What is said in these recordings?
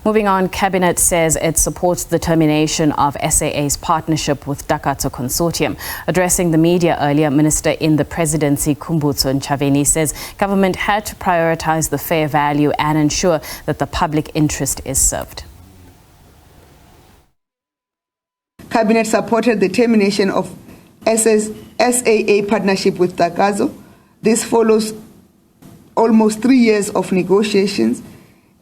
Moving on, Cabinet says it supports the termination of SAA's partnership with Takatso Consortium. Addressing the media earlier, Minister in the Presidency Khumbudzo Ntshavheni says government had to prioritise the fair value and ensure that the public interest is served. Cabinet supported the termination of SAA partnership with Takatso. This follows almost 3 years of negotiations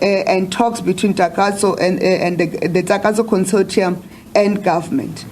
and talks between Takatso and the Takatso Consortium and government.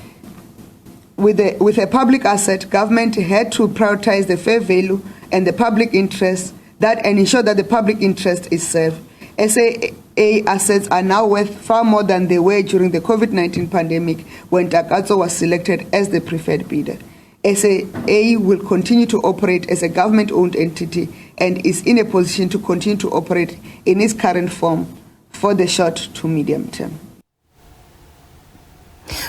With a public asset, government had to prioritize the fair value and the public interest and ensure that the public interest is served. SAA assets are now worth far more than they were during the COVID-19 pandemic when Takatso was selected as the preferred bidder. SAA will continue to operate as a government-owned entity and is in a position to continue to operate in its current form for the short to medium term.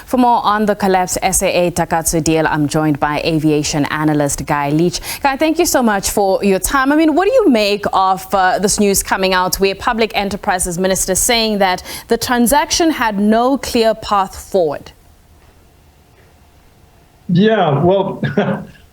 For more on the collapsed SAA-Takatso deal, I'm joined by Aviation Analyst Guy Leitch. Guy, thank you so much for your time. I mean, what do you make of this news coming out where Public Enterprises Minister saying that the transaction had no clear path forward? Yeah, well,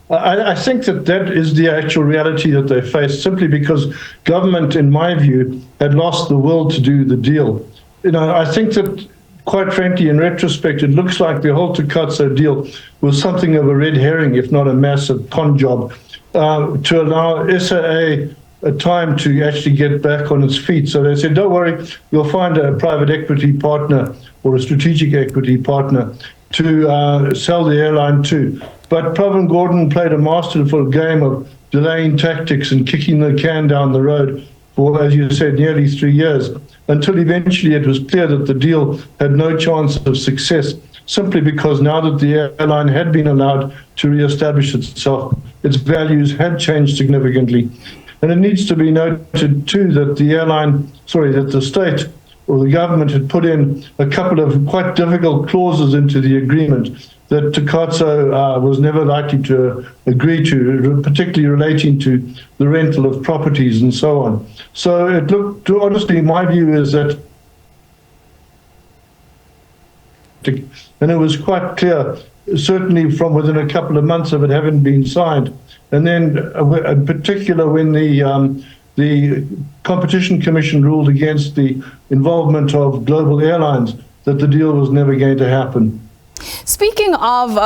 I think that is the actual reality that they face, simply because government, in my view, had lost the will to do the deal. You know, I think that, quite frankly, in retrospect, it looks like the whole Takatso deal was something of a red herring, if not a massive con job, to allow SAA a time to actually get back on its feet. So they said, don't worry, you'll find a private equity partner or a strategic equity partner to sell the airline to. But Pravin Gordhan played a masterful game of delaying tactics and kicking the can down the road for, as you said, nearly 3 years, until eventually it was clear that the deal had no chance of success, simply because now that the airline had been allowed to re-establish itself, its values had changed significantly. And it needs to be noted too that the state or the government had put in a couple of quite difficult clauses into the agreement that Takatso was never likely to agree to, particularly relating to the rental of properties and so on. So it looked, honestly, my view is that, and it was quite clear, certainly from within a couple of months of it having been signed. And then in particular when the Competition Commission ruled against the involvement of global airlines, that the deal was never going to happen. Speaking of,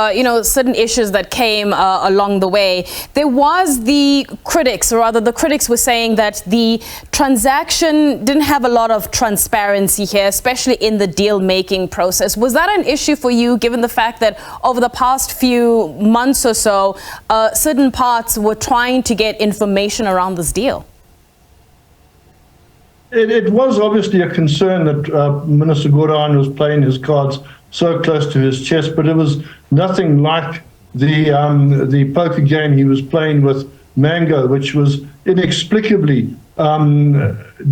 certain issues that came along the way, there was the critics, or rather the critics were saying that the transaction didn't have a lot of transparency here, especially in the deal-making process. Was that an issue for you, given the fact that over the past few months or so, certain parts were trying to get information around this deal? It was obviously a concern that Minister Gordhan was playing his cards so close to his chest, but it was nothing like the poker game he was playing with Mango, which was inexplicably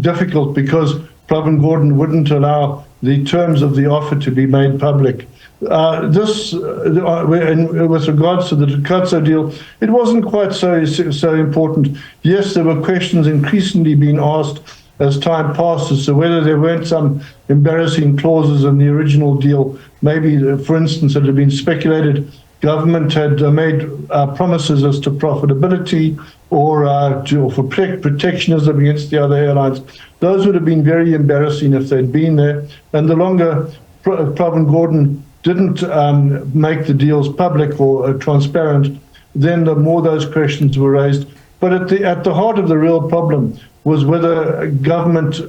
difficult because Pravin Gordhan wouldn't allow the terms of the offer to be made public. With regards to the Takatso deal, it wasn't quite so important. Yes, there were questions increasingly being asked as time passed as to whether there weren't some embarrassing clauses in the original deal. Maybe, for instance, it had been speculated government had made promises as to profitability or for protectionism against the other airlines. Those would have been very embarrassing if they'd been there. And the longer Pravin Gordhan didn't make the deals public or transparent, then the more those questions were raised. But at the heart of the real problem was whether government,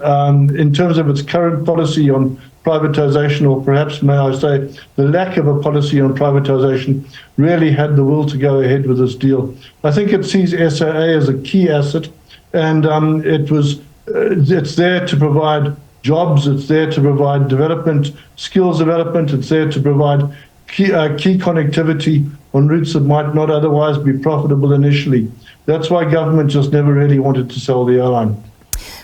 in terms of its current policy on privatization, or perhaps, may I say, the lack of a policy on privatization, really had the will to go ahead with this deal. I think it sees SAA as a key asset, and it's there to provide jobs, it's there to provide development, skills development, it's there to provide key connectivity on routes that might not otherwise be profitable initially. That's why government just never really wanted to sell the airline.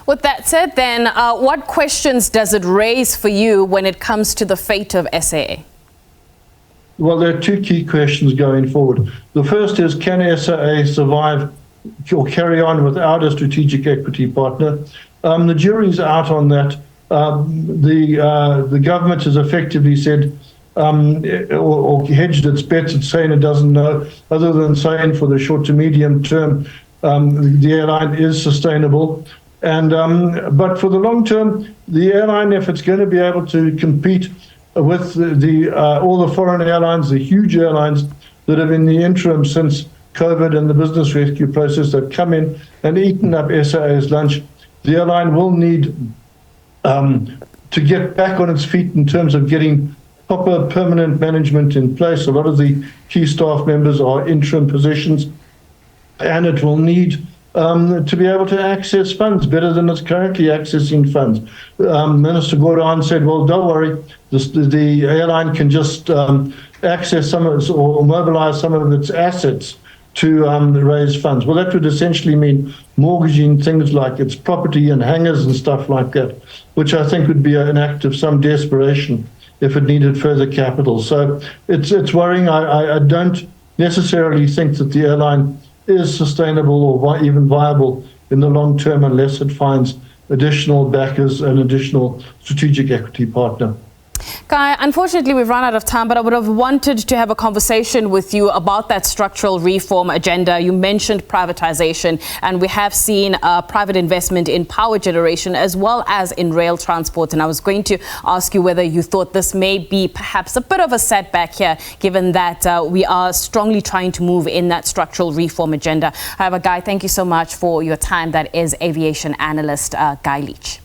With that said, then, what questions does it raise for you when it comes to the fate of SAA? Well, there are two key questions going forward. The first is, can SAA survive or carry on without a strategic equity partner? The jury's out on that. the government has effectively said, or hedged its bets, it's saying it doesn't know, other than saying for the short to medium term, the airline is sustainable. And but for the long term, the airline, if it's going to be able to compete with all the foreign airlines, the huge airlines that have in the interim since COVID and the business rescue process have come in and eaten up SAA's lunch, the airline will need to get back on its feet in terms of getting proper permanent management in place. A lot of the key staff members are interim positions, and it will need to be able to access funds better than it's currently accessing funds. Minister Gordhan said, well, don't worry, the airline can just access some of its, or mobilize some of its assets to raise funds. Well, that would essentially mean mortgaging things like its property and hangars and stuff like that, which I think would be an act of some desperation if it needed further capital. So it's worrying. I don't necessarily think that the airline is sustainable or even viable in the long term unless it finds additional backers and additional strategic equity partner. Guy, unfortunately, we've run out of time, but I would have wanted to have a conversation with you about that structural reform agenda. You mentioned privatization, and we have seen private investment in power generation as well as in rail transport. And I was going to ask you whether you thought this may be perhaps a bit of a setback here, given that we are strongly trying to move in that structural reform agenda. However, Guy, thank you so much for your time. That is Aviation Analyst Guy Leitch.